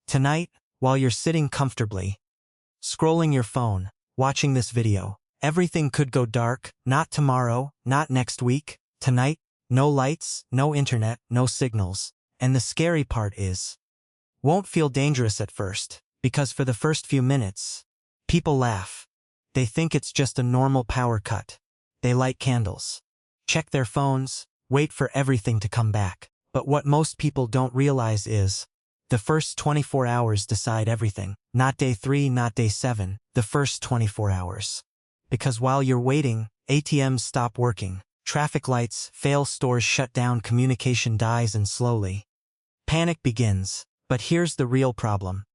Tonight, while you're sitting comfortably, scrolling your phone, watching this video, everything could go dark. Not tomorrow, not next week. Tonight, no lights, no internet, no signals. And the scary part is, won't feel dangerous at first, because for the first few minutes, people laugh. They think it's just a normal power cut. They light candles, check their phones, wait for everything to come back. But what most people don't realize is, the first 24 hours decide everything. Not day 3, not day 7, the first 24 hours. Because while you're waiting, ATMs stop working, traffic lights fail, stores shut down, communication dies, and slowly, panic begins. But here's the real problem.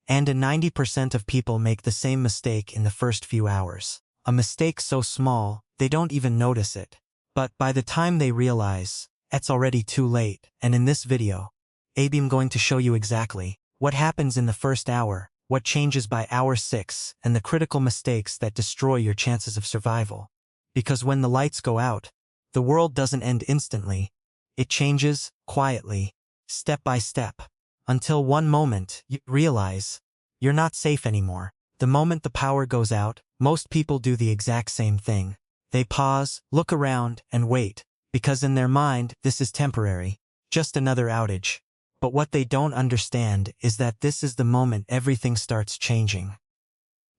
And 90% of people make the same mistake in the first few hours. A mistake so small, they don't even notice it. But by the time they realize, it's already too late. And in this video, I'm going to show you exactly what happens in the first hour, what changes by hour 6, and the critical mistakes that destroy your chances of survival. Because when the lights go out, the world doesn't end instantly. It changes, quietly, step by step, until one moment you realize you're not safe anymore. The moment the power goes out, most people do the exact same thing. They pause, look around, and wait, because in their mind, this is temporary, just another outage. But what they don't understand is that this is the moment everything starts changing.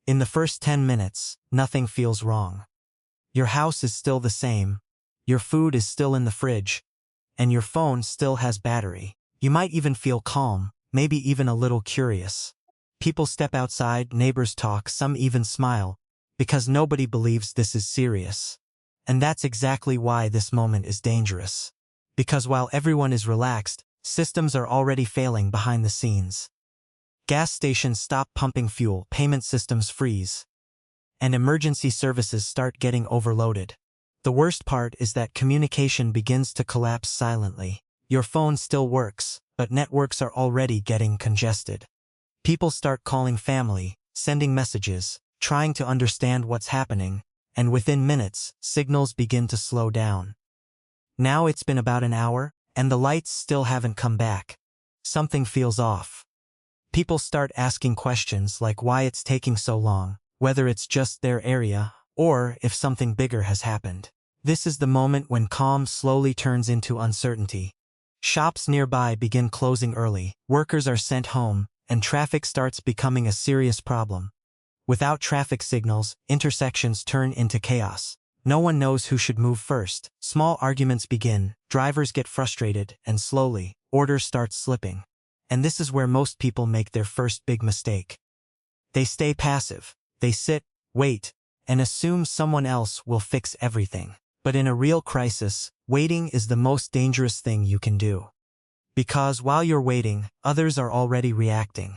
In the first 10 minutes, nothing feels wrong. Your house is still the same, your food is still in the fridge, and your phone still has battery. You might even feel calm, maybe even a little curious. People step outside, neighbors talk, some even smile, because nobody believes this is serious. And that's exactly why this moment is dangerous. Because while everyone is relaxed, systems are already failing behind the scenes. Gas stations stop pumping fuel, payment systems freeze, and emergency services start getting overloaded. The worst part is that communication begins to collapse silently. Your phone still works, but networks are already getting congested. People start calling family, sending messages, trying to understand what's happening, and within minutes, signals begin to slow down. Now it's been about an hour, and the lights still haven't come back. Something feels off. People start asking questions like why it's taking so long, whether it's just their area, or if something bigger has happened. This is the moment when calm slowly turns into uncertainty. Shops nearby begin closing early, workers are sent home, and traffic starts becoming a serious problem. Without traffic signals, intersections turn into chaos. No one knows who should move first. Small arguments begin, drivers get frustrated, and slowly, orders start slipping. And this is where most people make their first big mistake. They stay passive. They sit, wait, and assume someone else will fix everything. But in a real crisis, waiting is the most dangerous thing you can do. Because while you're waiting, others are already reacting.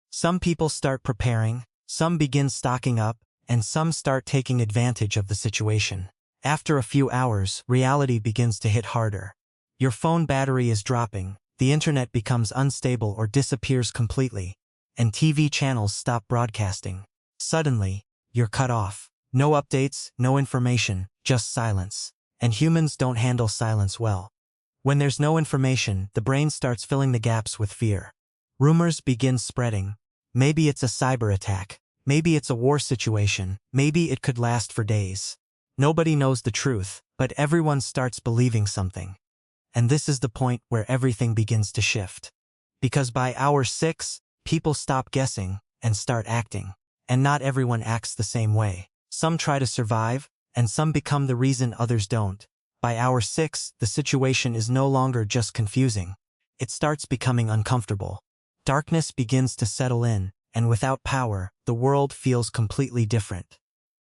Some people start preparing, some begin stocking up, and some start taking advantage of the situation. After a few hours, reality begins to hit harder. Your phone battery is dropping, the internet becomes unstable or disappears completely, and TV channels stop broadcasting. Suddenly, you're cut off. No updates, no information, just silence. And humans don't handle silence well. When there's no information, the brain starts filling the gaps with fear. Rumors begin spreading. Maybe it's a cyber attack. Maybe it's a war situation. Maybe it could last for days. Nobody knows the truth, but everyone starts believing something. And this is the point where everything begins to shift. Because by hour 6, people stop guessing and start acting. And not everyone acts the same way. Some try to survive, and some become the reason others don't. By hour 6, the situation is no longer just confusing. It starts becoming uncomfortable. Darkness begins to settle in, and without power, the world feels completely different.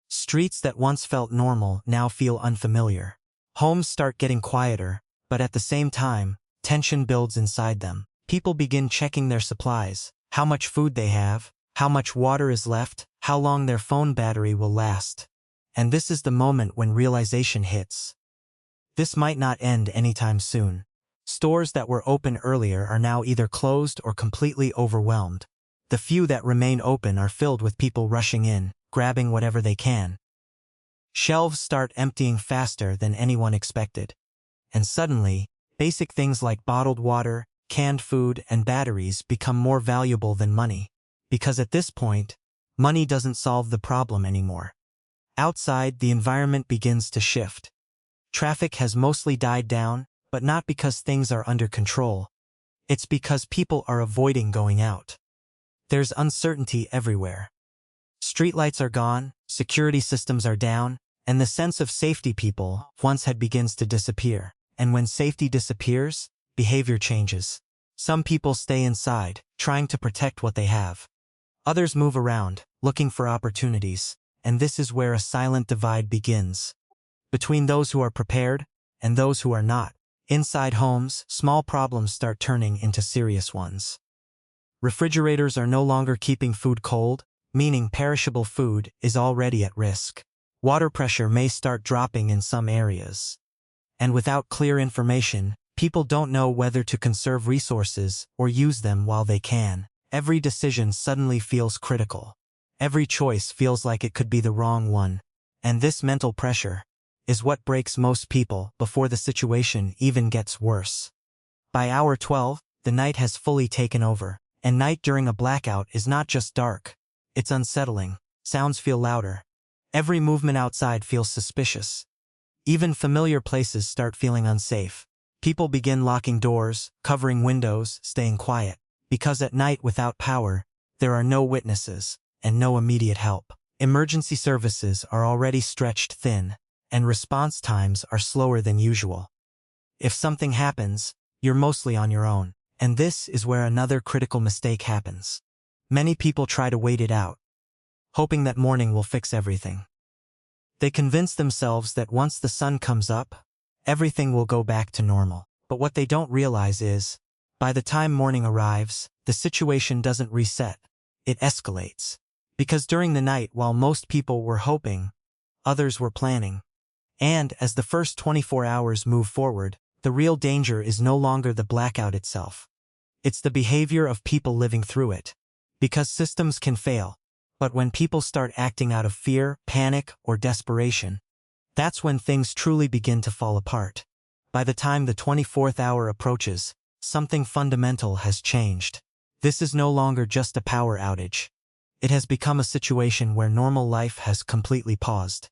Streets that once felt normal now feel unfamiliar. Homes start getting quieter, but at the same time, tension builds inside them. People begin checking their supplies, how much food they have, how much water is left, how long their phone battery will last. And this is the moment when realization hits. This might not end anytime soon. Stores that were open earlier are now either closed or completely overwhelmed. The few that remain open are filled with people rushing in, grabbing whatever they can. Shelves start emptying faster than anyone expected. And suddenly, basic things like bottled water, canned food, and batteries become more valuable than money. Because at this point, money doesn't solve the problem anymore. Outside, the environment begins to shift. Traffic has mostly died down, but not because things are under control. It's because people are avoiding going out. There's uncertainty everywhere. Streetlights are gone, security systems are down, and the sense of safety people once had begins to disappear. And when safety disappears, behavior changes. Some people stay inside, trying to protect what they have. Others move around, looking for opportunities, and this is where a silent divide begins. Between those who are prepared and those who are not. Inside homes, small problems start turning into serious ones. Refrigerators are no longer keeping food cold, meaning perishable food is already at risk. Water pressure may start dropping in some areas. And without clear information, people don't know whether to conserve resources or use them while they can. Every decision suddenly feels critical. Every choice feels like it could be the wrong one. And this mental pressure is what breaks most people before the situation even gets worse. By hour 12, the night has fully taken over. And night during a blackout is not just dark. It's unsettling. Sounds feel louder. Every movement outside feels suspicious. Even familiar places start feeling unsafe. People begin locking doors, covering windows, staying quiet. Because at night without power, there are no witnesses and no immediate help. Emergency services are already stretched thin, and response times are slower than usual. If something happens, you're mostly on your own. And this is where another critical mistake happens. Many people try to wait it out, hoping that morning will fix everything. They convince themselves that once the sun comes up, everything will go back to normal. But what they don't realize is, by the time morning arrives, the situation doesn't reset, it escalates. Because during the night, while most people were hoping, others were planning. And as the first 24 hours move forward, the real danger is no longer the blackout itself. It's the behavior of people living through it. Because systems can fail, but when people start acting out of fear, panic, or desperation, that's when things truly begin to fall apart. By the time the 24th hour approaches, something fundamental has changed. This is no longer just a power outage. It has become a situation where normal life has completely paused.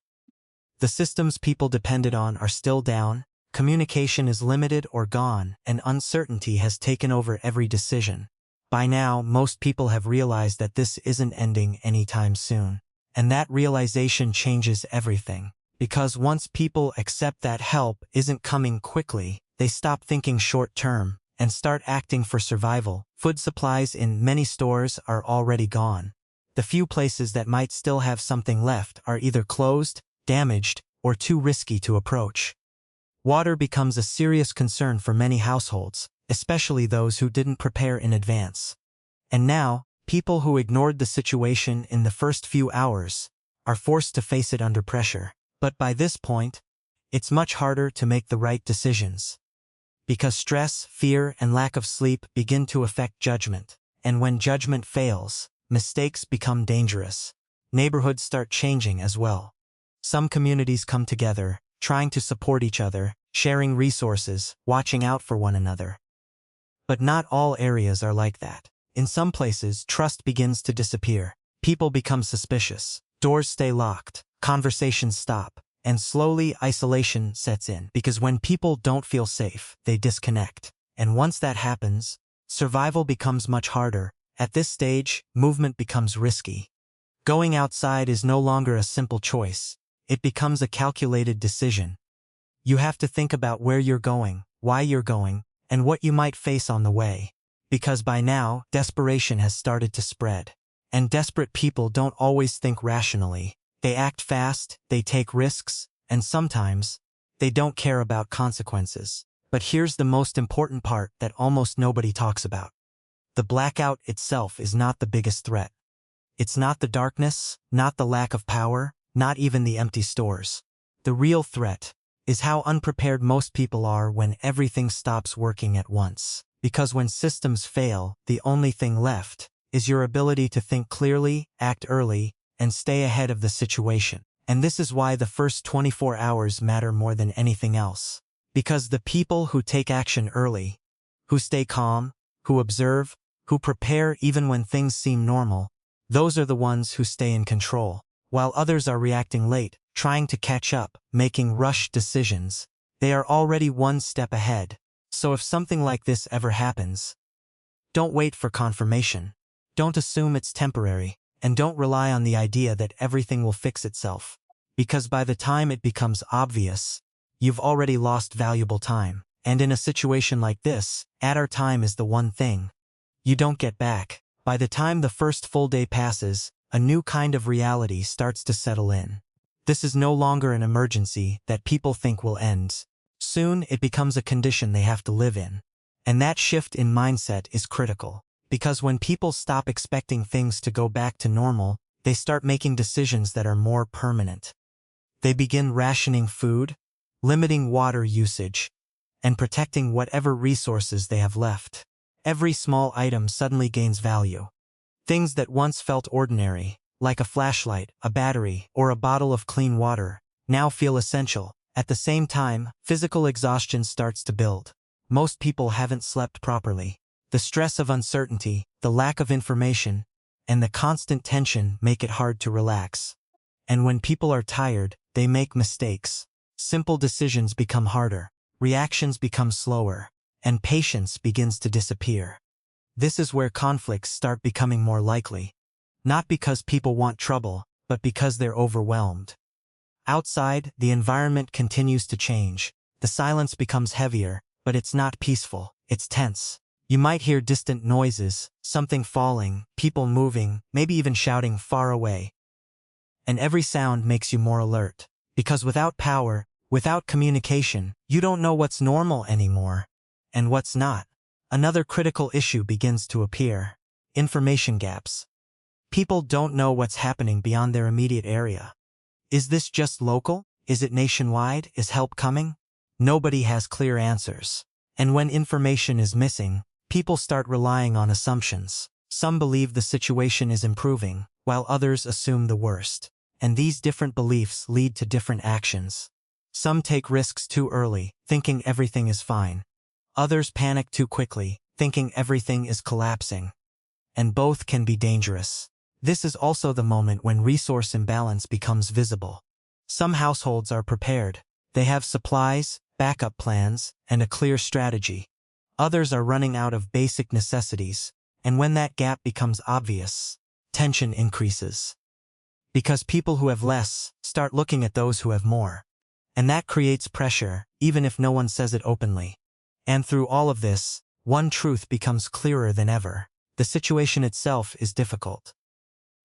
The systems people depended on are still down, communication is limited or gone, and uncertainty has taken over every decision. By now, most people have realized that this isn't ending anytime soon. And that realization changes everything. Because once people accept that help isn't coming quickly, they stop thinking short-term and start acting for survival. Food supplies in many stores are already gone. The few places that might still have something left are either closed, damaged, or too risky to approach. Water becomes a serious concern for many households, especially those who didn't prepare in advance. And now, people who ignored the situation in the first few hours are forced to face it under pressure. But by this point, it's much harder to make the right decisions. Because stress, fear, and lack of sleep begin to affect judgment. And when judgment fails, mistakes become dangerous. Neighborhoods start changing as well. Some communities come together, trying to support each other, sharing resources, watching out for one another. But not all areas are like that. In some places, trust begins to disappear. People become suspicious. Doors stay locked. Conversations stop. And slowly, isolation sets in. Because when people don't feel safe, they disconnect. And once that happens, survival becomes much harder. At this stage, movement becomes risky. Going outside is no longer a simple choice. It becomes a calculated decision. You have to think about where you're going, why you're going, and what you might face on the way. Because by now, desperation has started to spread. And desperate people don't always think rationally. They act fast, they take risks, and sometimes, they don't care about consequences. But here's the most important part that almost nobody talks about. The blackout itself is not the biggest threat. It's not the darkness, not the lack of power, not even the empty stores. The real threat is how unprepared most people are when everything stops working at once. Because when systems fail, the only thing left is your ability to think clearly, act early, and stay ahead of the situation. And this is why the first 24 hours matter more than anything else. Because the people who take action early who stay calm, who observe, who prepare even when things seem normal, those are the ones who stay in control. While others are reacting late, trying to catch up, making rushed decisions, they are already one step ahead. So if something like this ever happens, don't wait for confirmation. Don't assume it's temporary, and don't rely on the idea that everything will fix itself. Because by the time it becomes obvious, you've already lost valuable time. And in a situation like this, our time is the one thing you don't get back. By the time the first full day passes, a new kind of reality starts to settle in. This is no longer an emergency that people think will end. Soon it becomes a condition they have to live in. And that shift in mindset is critical. Because when people stop expecting things to go back to normal, they start making decisions that are more permanent. They begin rationing food, limiting water usage, and protecting whatever resources they have left. Every small item suddenly gains value. Things that once felt ordinary, like a flashlight, a battery, or a bottle of clean water, now feel essential. At the same time, physical exhaustion starts to build. Most people haven't slept properly. The stress of uncertainty, the lack of information, and the constant tension make it hard to relax. And when people are tired, they make mistakes. Simple decisions become harder, reactions become slower, and patience begins to disappear. This is where conflicts start becoming more likely. Not because people want trouble, but because they're overwhelmed. Outside, the environment continues to change. The silence becomes heavier, but it's not peaceful, it's tense. You might hear distant noises, something falling, people moving, maybe even shouting far away. And every sound makes you more alert. Because without power, without communication, you don't know what's normal anymore, and what's not. Another critical issue begins to appear: information gaps. People don't know what's happening beyond their immediate area. Is this just local? Is it nationwide? Is help coming? Nobody has clear answers. And when information is missing, people start relying on assumptions. Some believe the situation is improving, while others assume the worst. And these different beliefs lead to different actions. Some take risks too early, thinking everything is fine. Others panic too quickly, thinking everything is collapsing. And both can be dangerous. This is also the moment when resource imbalance becomes visible. Some households are prepared. They have supplies, backup plans, and a clear strategy. Others are running out of basic necessities, and when that gap becomes obvious, tension increases. Because people who have less start looking at those who have more. And that creates pressure, even if no one says it openly. And through all of this, one truth becomes clearer than ever: the situation itself is difficult.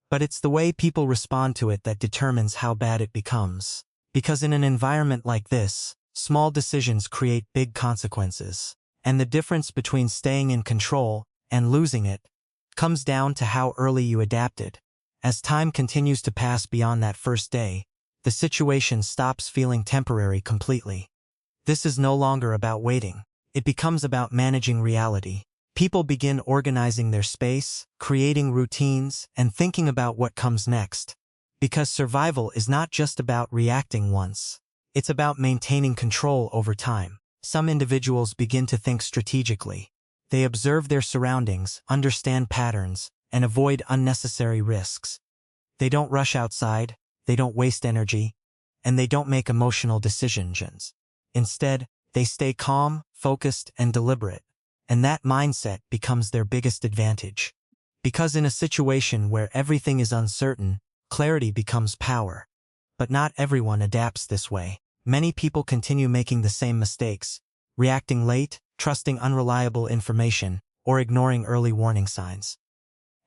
But it's the way people respond to it that determines how bad it becomes. Because in an environment like this, small decisions create big consequences. And the difference between staying in control and losing it comes down to how early you adapted. As time continues to pass beyond that first day, the situation stops feeling temporary completely. This is no longer about waiting. It becomes about managing reality. People begin organizing their space, creating routines, and thinking about what comes next. Because survival is not just about reacting once. It's about maintaining control over time. Some individuals begin to think strategically. They observe their surroundings, understand patterns, and avoid unnecessary risks. They don't rush outside, they don't waste energy, and they don't make emotional decisions. Instead, they stay calm, focused, and deliberate. And that mindset becomes their biggest advantage. Because in a situation where everything is uncertain, clarity becomes power. But not everyone adapts this way. Many people continue making the same mistakes, reacting late, trusting unreliable information, or ignoring early warning signs.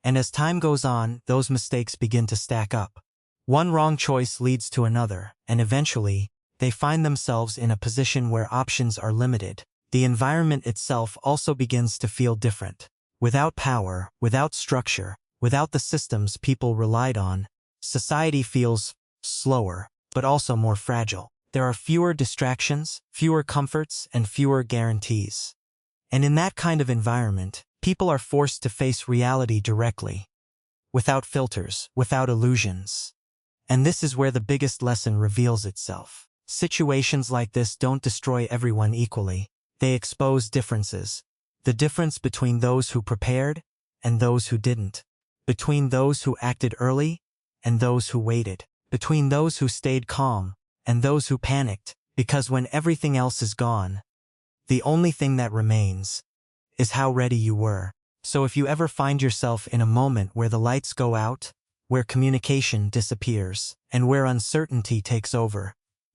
And as time goes on, those mistakes begin to stack up. One wrong choice leads to another, and eventually, they find themselves in a position where options are limited. The environment itself also begins to feel different. Without power, without structure, without the systems people relied on, society feels slower, but also more fragile. There are fewer distractions, fewer comforts, and fewer guarantees. And in that kind of environment, people are forced to face reality directly, without filters, without illusions. And this is where the biggest lesson reveals itself. Situations like this don't destroy everyone equally. They expose differences. The difference between those who prepared and those who didn't. Between those who acted early and those who waited. Between those who stayed calm and those who panicked. Because when everything else is gone, the only thing that remains is how ready you were. So if you ever find yourself in a moment where the lights go out, where communication disappears, and where uncertainty takes over,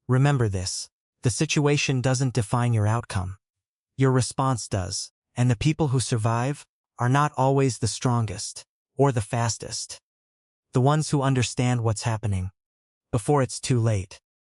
remember this: the situation doesn't define your outcome. Your response does, and the people who survive are not always the strongest or the fastest. The ones who understand what's happening before it's too late.